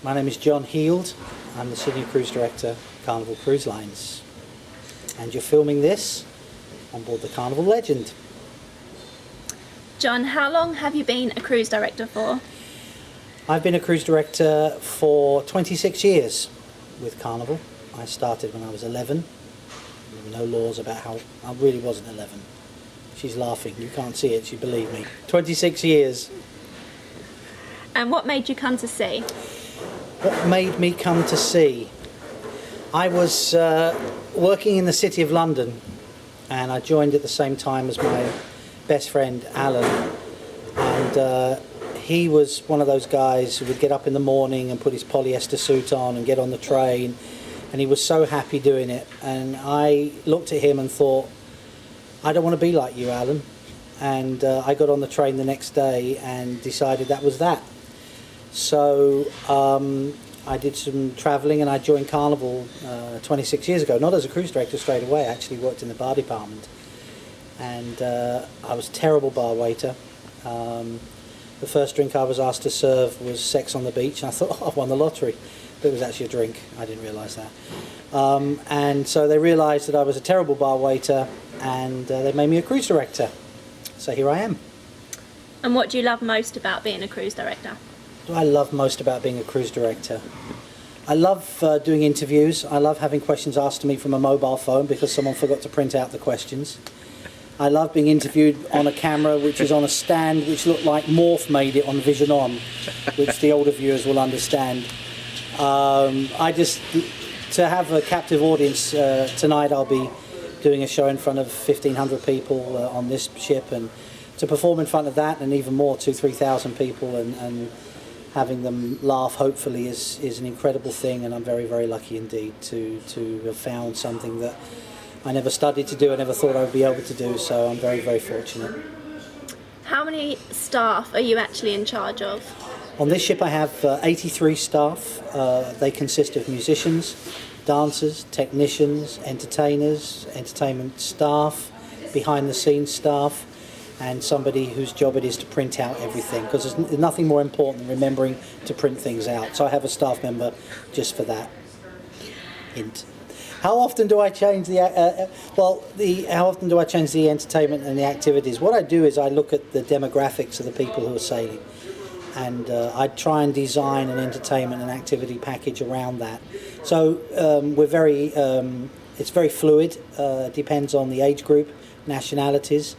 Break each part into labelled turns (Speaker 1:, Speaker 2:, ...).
Speaker 1: My name is John Heald. I'm the Senior Cruise Director, Carnival Cruise Lines. And you're filming this on board the Carnival Legend.
Speaker 2: John, how long have you been a cruise director for?
Speaker 1: I've been a cruise director for 26 years with Carnival. I started when I was 11. There were no laws about how... I really wasn't 11. She's laughing. You can't see it, she believed me. 26 years.
Speaker 2: And what made you come to sea?
Speaker 1: What made me come to sea? I was working in the City of London, and I joined at the same time as my best friend Alan, and he was one of those guys who would get up in the morning and put his polyester suit on and get on the train, and he was so happy doing it. And I looked at him and thought, I don't want to be like you, Alan. And I got on the train the next day and decided that was that. So I did some travelling and I joined Carnival 26 years ago, not as a cruise director straight away. I actually worked in the bar department, and I was a terrible bar waiter. The first drink I was asked to serve was sex on the beach, and I thought, oh, I won the lottery, but it was actually a drink. I didn't realise that. And so they realised that I was a terrible bar waiter, and they made me a cruise director. So here I am.
Speaker 2: And what do you love most about being a cruise director?
Speaker 1: What do I love most about being a cruise director? I love doing interviews. I love having questions asked to me from a mobile phone because someone forgot to print out the questions. I love being interviewed on a camera which is on a stand which looked like Morph made it on Vision On, which the older viewers will understand. To have a captive audience, tonight I'll be doing a show in front of 1,500 people on this ship, and to perform in front of that and even more, 2,000-3,000 people, and having them laugh hopefully is an incredible thing, and I'm very, very lucky indeed to have found something that I never studied to do, I never thought I would be able to do, so I'm very, very fortunate.
Speaker 2: How many staff are you actually in charge of?
Speaker 1: On this ship I have 83 staff. They consist of musicians, dancers, technicians, entertainers, entertainment staff, behind the scenes staff, and somebody whose job it is to print out everything, because there's nothing more important than remembering to print things out. So I have a staff member just for that. Hint. How often do I change how often do I change the entertainment and the activities? What I do is I look at the demographics of the people who are sailing, and I try and design an entertainment and activity package around that. So it's very fluid. Depends on the age group, nationalities.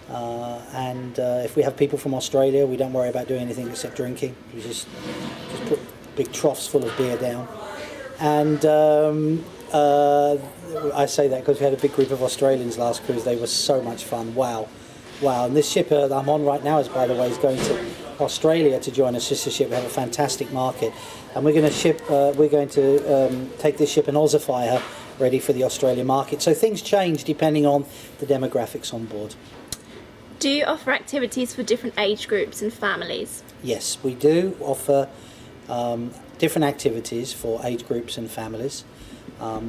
Speaker 1: And if we have people from Australia, we don't worry about doing anything except drinking. We just put big troughs full of beer down. And I say that because we had a big group of Australians last cruise. They were so much fun. Wow. And this ship that I'm on right now is, by the way, is going to Australia to join a sister ship. We have a fantastic market, and we're going to take this ship and Ossify her, ready for the Australian market. So things change depending on the demographics on board.
Speaker 2: Do you offer activities for different age groups and families?
Speaker 1: Yes, we do offer different activities for age groups and families.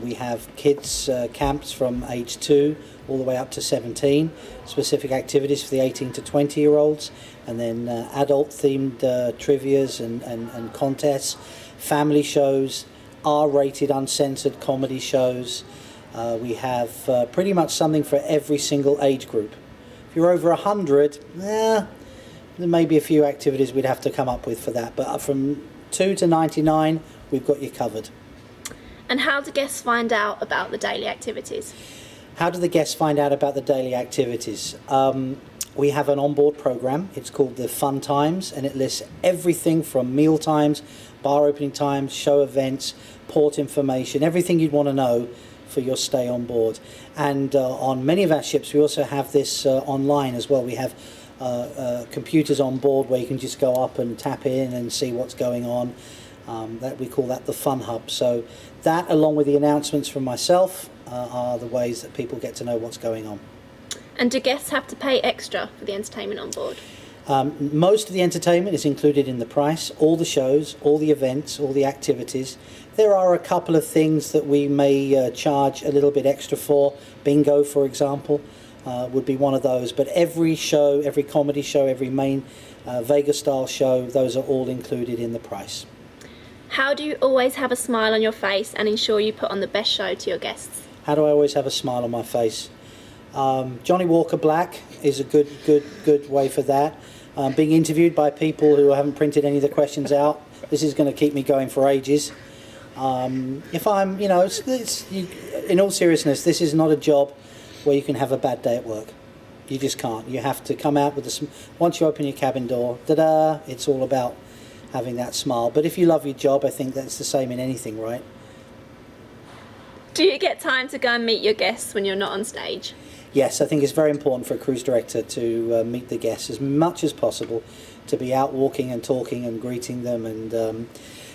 Speaker 1: We have kids camps from age 2 all the way up to 17, specific activities for the 18 to 20 year olds, and then adult themed trivias and contests, family shows, R-rated uncensored comedy shows. We have pretty much something for every single age group. If you're over 100, there may be a few activities we'd have to come up with for that, but from 2 to 99, we've got you covered.
Speaker 2: And how do guests find out about the daily activities?
Speaker 1: How do the guests find out about the daily activities? We have an onboard program. It's called the Fun Times, and it lists everything from meal times, bar opening times, show events, port information, everything you'd want to know for your stay on board. And on many of our ships we also have this online as well. We have computers on board where you can just go up and tap in and see what's going on. That we call that the Fun Hub. So that, along with the announcements from myself, are the ways that people get to know what's going on.
Speaker 2: And do guests have to pay extra for the entertainment on board?
Speaker 1: Most of the entertainment is included in the price, all the shows, all the events, all the activities. There are a couple of things that we may charge a little bit extra for. Bingo, for example, would be one of those. But every show, every comedy show, every main Vegas-style show, those are all included in the price.
Speaker 2: How do you always have a smile on your face and ensure you put on the best show to your guests?
Speaker 1: How do I always have a smile on my face? Johnny Walker Black is a good way for that. Being interviewed by people who haven't printed any of the questions out. This is going to keep me going for ages. If I'm, in all seriousness, this is not a job where you can have a bad day at work. You just can't. You have to come out with once you open your cabin door, ta-da, it's all about having that smile. But if you love your job, I think that's the same in anything, right?
Speaker 2: Do you get time to go and meet your guests when you're not on stage?
Speaker 1: Yes, I think it's very important for a cruise director to meet the guests as much as possible, to be out walking and talking and greeting them. And,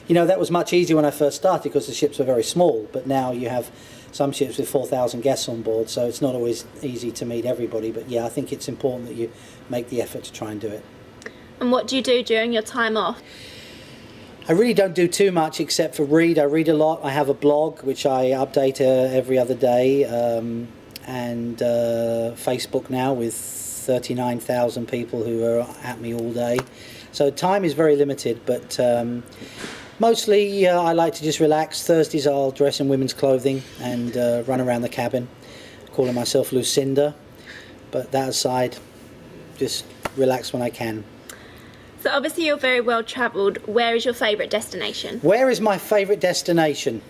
Speaker 1: that was much easier when I first started because the ships were very small. But now you have some ships with 4,000 guests on board, so it's not always easy to meet everybody. But yeah, I think it's important that you make the effort to try and do it.
Speaker 2: And what do you do during your time off?
Speaker 1: I really don't do too much except for read. I read a lot. I have a blog which I update every other day, and Facebook now with 39,000 people who are at me all day. So time is very limited, but mostly I like to just relax. Thursdays I'll dress in women's clothing and run around the cabin, calling myself Lucinda. But that aside, just relax when I can.
Speaker 2: So obviously you're very well travelled. Where is your favourite destination?
Speaker 1: Where is my favourite destination?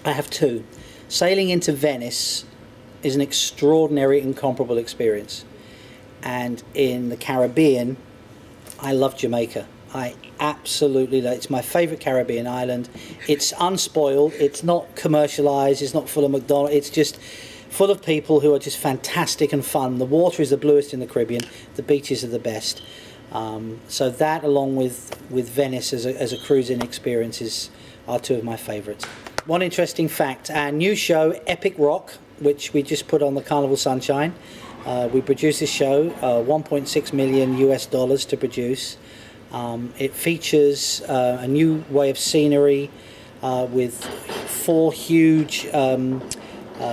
Speaker 1: I have two. Sailing into Venice is an extraordinary, incomparable experience. And in the Caribbean, I love Jamaica. I absolutely love it. It's my favourite Caribbean island. It's unspoiled, it's not commercialised, it's not full of McDonald's, it's just full of people who are just fantastic and fun. The water is the bluest in the Caribbean, the beaches are the best. So that, along with Venice as a cruising experience, are two of my favourites. One interesting fact, our new show, Epic Rock, which we just put on the Carnival Sunshine, we produced this show, $1.6 million to produce. It features a new way of scenery with 4 huge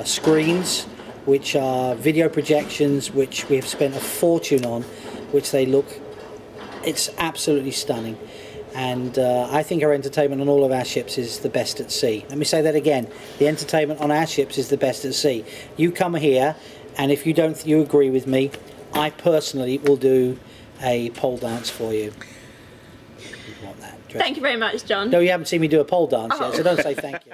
Speaker 1: screens, which are video projections, which we have spent a fortune on, which it's absolutely stunning. And I think our entertainment on all of our ships is the best at sea. Let me say that again. The entertainment on our ships is the best at sea. You come here, and if you agree with me, I personally will do a pole dance for you. You want that?
Speaker 2: Thank you very much, John.
Speaker 1: No, you haven't seen me do a pole dance yet, so don't say thank you.